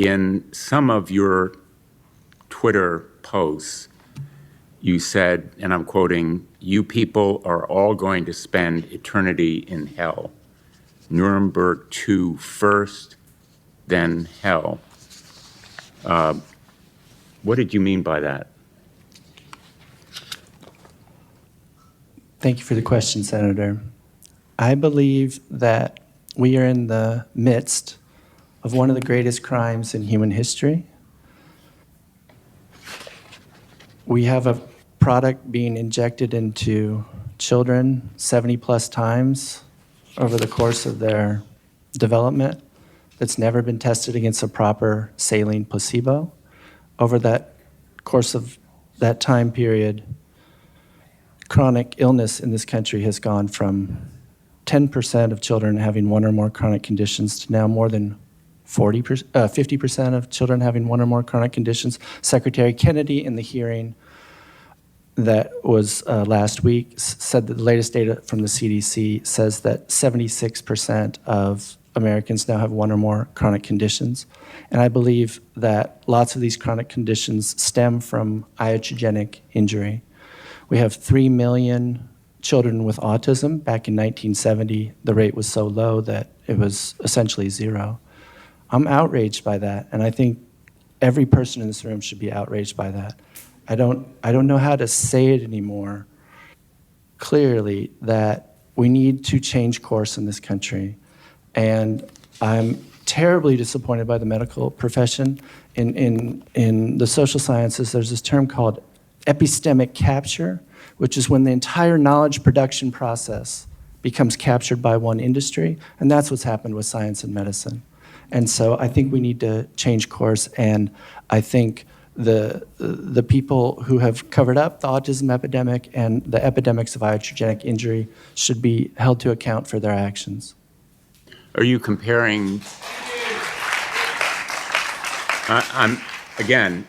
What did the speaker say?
In some of your Twitter posts, you said, and I'm quoting, "You people are all going to spend eternity in hell. Nuremberg 2 first, then hell." What did you mean by that? Thank you for the question, Senator. I believe that we are in the midst of one of the greatest crimes in human history. We have a product being injected into children 70 plus times over the course of their development that's never been tested against a proper saline placebo. Over that course of that time period, chronic illness in this country has gone from 10% of children having one or more chronic conditions to now more than 50% of children having one or more chronic conditions. Secretary Kennedy, in the hearing that was last week, said that the latest data from the CDC says that 76% of Americans now have one or more chronic conditions. And I believe that lots of these chronic conditions stem from iatrogenic injury. We have 3 million children with autism. Back in 1970, the rate was so low that it was essentially zero. I'm outraged by that, and I think every person in this room should be outraged by that. I don't know how to say it anymore clearly that we need to change course in this country. And I'm terribly disappointed by the medical profession. In the social sciences, there's this term called epistemic capture, which is when the entire knowledge production process becomes captured by one industry, and that's what's happened with science and medicine. And so I think we need to change course, and I think the people who have covered up the autism epidemic and the epidemics of iatrogenic injury should be held to account for their actions. Are you comparing, again,